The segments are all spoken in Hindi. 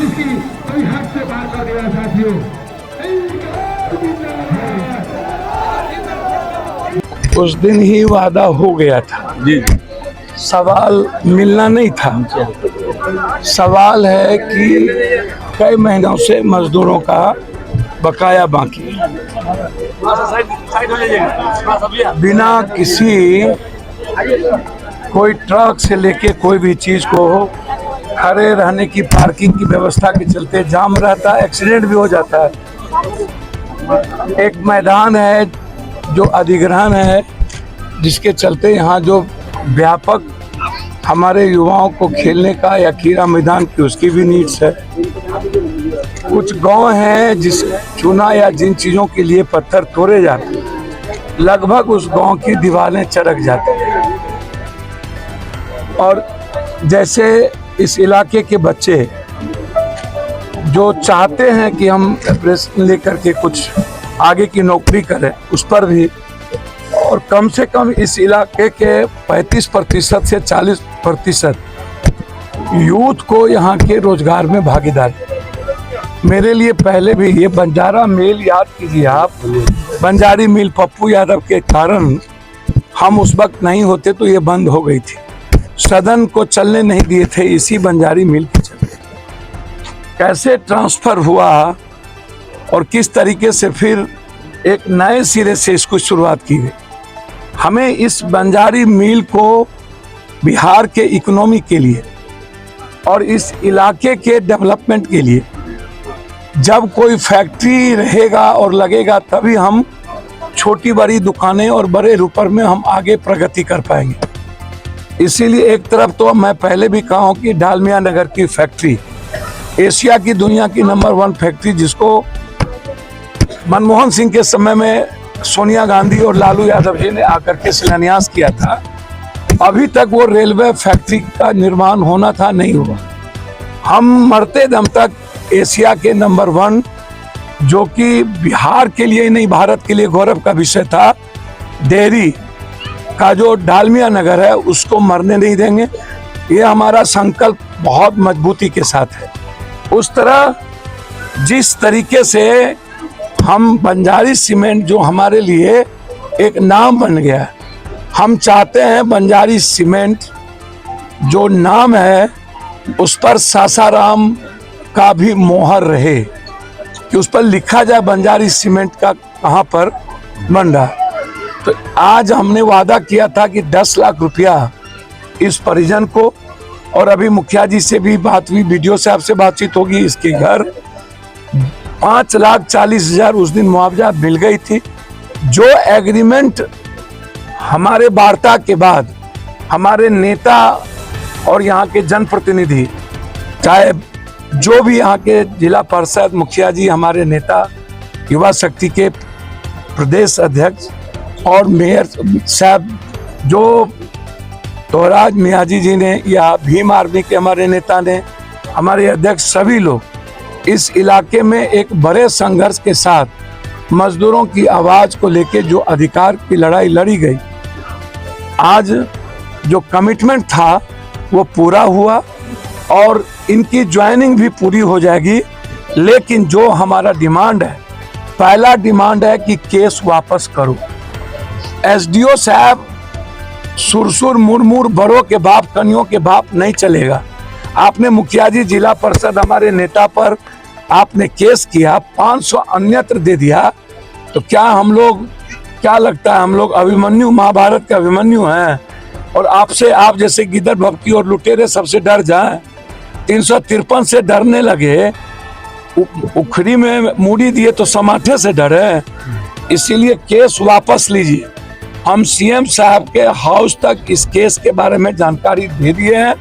जिसकी कोई हद से पार कर दिया साथियों। उस दिन ही वादा हो गया था जी, सवाल मिलना नहीं था। सवाल है कि कई महीनों से मजदूरों का बकाया बाकी है। बिना किसी कोई ट्रक से लेके कोई भी चीज को खड़े रहने की, पार्किंग की व्यवस्था के चलते जाम रहता है, एक्सीडेंट भी हो जाता है। एक मैदान है जो अधिग्रहण है, जिसके चलते यहाँ जो व्यापक हमारे युवाओं को खेलने का या क्रीड़ा मैदान की उसकी भी नीड्स है। कुछ गांव हैं जिस चुना या जिन चीज़ों के लिए पत्थर तोड़े जाते हैं, लगभग उस गांव की दीवारें चरक जाती हैं। और जैसे इस इलाके के बच्चे जो चाहते हैं कि हम प्रेपरेशन लेकर के कुछ आगे की नौकरी करें, उस पर भी, और कम से कम इस इलाके के 35% से 40% यूथ को यहाँ के रोजगार में भागीदारी। मेरे लिए पहले भी ये बंजारा मिल, याद कीजिए आप, बंजारी मिल पप्पू यादव के कारण हम उस वक्त नहीं होते तो ये बंद हो गई थी। सदन को चलने नहीं दिए थे इसी बंजारी मिल के चलते। कैसे ट्रांसफर हुआ और किस तरीके से फिर एक नए सिरे से इसको शुरुआत की गई। हमें इस बंजारी मिल को बिहार के इकोनॉमी के लिए और इस इलाके के डेवलपमेंट के लिए, जब कोई फैक्ट्री रहेगा और लगेगा तभी हम छोटी बड़ी दुकानें और बड़े रूपर में हम आगे प्रगति कर पाएंगे। इसीलिए एक तरफ तो मैं पहले भी कहा हूँ कि डालमिया नगर की फैक्ट्री एशिया की, दुनिया की नंबर 1 फैक्ट्री, जिसको मनमोहन सिंह के समय में सोनिया गांधी और लालू यादव जी ने आकर के शिलान्यास किया था, अभी तक वो रेलवे फैक्ट्री का निर्माण होना था, नहीं हुआ। हम मरते दम तक एशिया के नंबर 1, जो कि बिहार के लिए नहीं भारत के लिए गौरव का विषय था, डेयरी का जो डालमिया नगर है उसको मरने नहीं देंगे। ये हमारा संकल्प बहुत मजबूती के साथ है। उस तरह जिस तरीके से हम बंजारी सीमेंट, जो हमारे लिए एक नाम बन गया, हम चाहते हैं बंजारी सीमेंट जो नाम है उस पर सासाराम का भी मोहर रहे, कि उस पर लिखा जाए बंजारी सीमेंट का कहाँ पर बन रहा। तो आज हमने वादा किया था कि 10 लाख रुपया इस परिजन को, और अभी मुखिया जी से भी बात हुई, वीडियो से आपसे बातचीत होगी, इसके घर 5,40,000 उस दिन मुआवजा मिल गई थी। जो एग्रीमेंट हमारे वार्ता के बाद हमारे नेता और यहाँ के जनप्रतिनिधि, चाहे जो भी यहाँ के जिला परिषद मुखिया जी, हमारे नेता, युवा शक्ति के प्रदेश अध्यक्ष और मेयर साहब, जो तोराज मियाजी जी ने, या भीम आर्मी के हमारे नेता ने, हमारे अध्यक्ष, सभी लोग इस इलाके में एक बड़े संघर्ष के साथ मजदूरों की आवाज को लेके जो अधिकार की लड़ाई लड़ी गई, आज जो कमिटमेंट था वो पूरा हुआ और इनकी ज्वाइनिंग भी पूरी हो जाएगी। लेकिन जो हमारा डिमांड है, पहला डिमांड है कि केस वापस करो। एसडीओ साहब सुरसुर मुरमुर बड़ों के बाप, कनियों के बाप नहीं चलेगा। आपने मुखिया जी, जिला परिषद, हमारे नेता पर आपने केस किया, 500 अन्यत्र दे दिया, तो क्या हम लोग, क्या लगता है हम लोग अभिमन्यु, महाभारत के अभिमन्यु हैं? और आपसे, आप जैसे गिदड़ भक्ति और लुटेरे सबसे डर जाएं, 353 से डरने लगे, उखड़ी में मूड़ी दिए तो समाठे से डरे। इसीलिए केस वापस लीजिए। हम सीएम साहब के हाउस तक इस केस के बारे में जानकारी दे दिए हैं।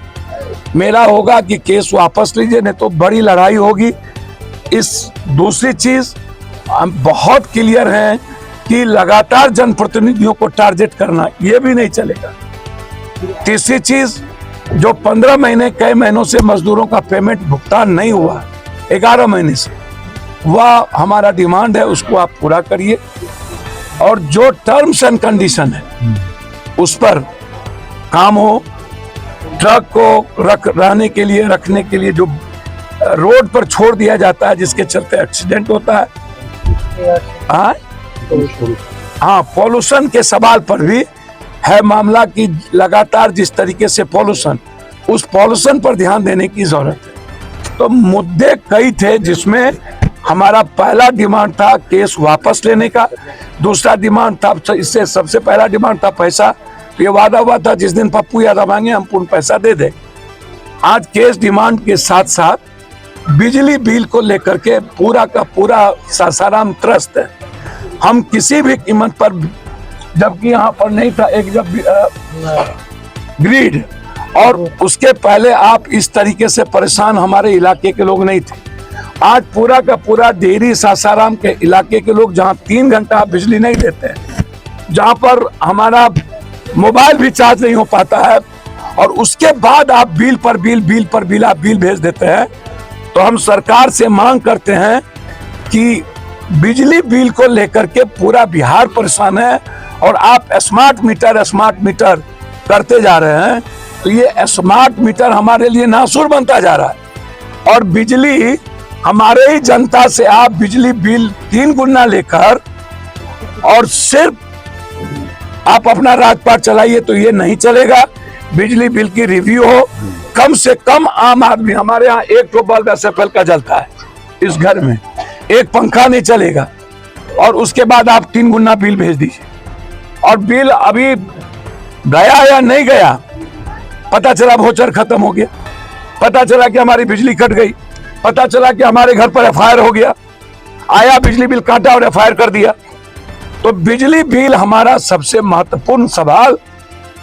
मेरा होगा कि केस वापस लीजिए, नहीं तो बड़ी लड़ाई होगी। इस दूसरी चीज हम बहुत क्लियर हैं कि लगातार जनप्रतिनिधियों को टारगेट करना ये भी नहीं चलेगा। तीसरी चीज, जो 15 महीने, कई महीनों से मजदूरों का पेमेंट भुगतान नहीं हुआ, 11 महीने से, वह हमारा डिमांड है, उसको आप पूरा करिए। और जो टर्म्स एंड कंडीशन है उस पर काम हो। ट्रक को रखने के लिए जो रोड पर छोड़ दिया जाता है, जिसके चलते एक्सीडेंट होता है। हाँ, पॉल्यूशन के सवाल पर भी है मामला कि लगातार जिस तरीके से पॉल्यूशन, उस पॉल्यूशन पर ध्यान देने की जरूरत है। तो मुद्दे कई थे, जिसमें हमारा पहला डिमांड था केस वापस लेने का, दूसरा डिमांड था, इससे सबसे पहला डिमांड था पैसा। ये वादा हुआ था जिस दिन पप्पू यादव मांगे हम पूर्ण पैसा दे दें। आज केस डिमांड के साथ साथ बिजली बिल को लेकर के पूरा का पूरा सासाराम त्रस्त है। हम किसी भी कीमत पर, जबकि यहाँ पर नहीं था एक जब ग्रिड, और उसके पहले आप इस तरीके से परेशान हमारे इलाके के लोग नहीं थे। आज पूरा का पूरा डेहरी सासाराम के इलाके के लोग, जहाँ 3 घंटा बिजली नहीं देते हैं, जहाँ पर हमारा मोबाइल भी चार्ज नहीं हो पाता है, और उसके बाद आप बिल पर बिल आप बिल भेज देते हैं। तो हम सरकार से मांग करते हैं कि बिजली बिल को लेकर के पूरा बिहार परेशान है, और आप स्मार्ट मीटर करते जा रहे हैं। तो ये स्मार्ट मीटर हमारे लिए नासुर बनता जा रहा है, और बिजली हमारे ही जनता से आप बिजली बिल 3 गुना लेकर और सिर्फ आप अपना राजपाट चलाइए, तो ये नहीं चलेगा। बिजली बिल की रिव्यू हो, कम से कम आम आदमी, हमारे यहाँ 1 तो बल्ब एसएफएल का जलता है इस घर में, 1 पंखा नहीं चलेगा, और उसके बाद आप 3 गुना बिल भेज दीजिए। और बिल अभी गया या नहीं गया, पता चला वाउचर खत्म हो गया, पता चला कि हमारी बिजली कट गई, पता चला कि हमारे घर पर एफआईआर हो गया, आया बिजली बिल काटा और एफआईआर कर दिया। तो बिजली बिल हमारा सबसे महत्वपूर्ण सवाल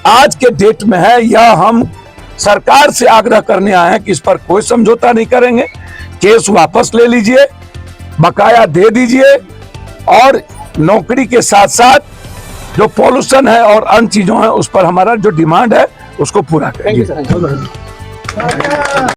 आज के डेट में है। यह हम सरकार से आग्रह करने आए हैं कि इस पर कोई समझौता नहीं करेंगे, केस वापस ले लीजिए, बकाया दे दीजिए, और नौकरी के साथ साथ जो पॉल्यूशन है और अन्य चीजों है उस पर हमारा जो डिमांड है उसको पूरा करेंगे।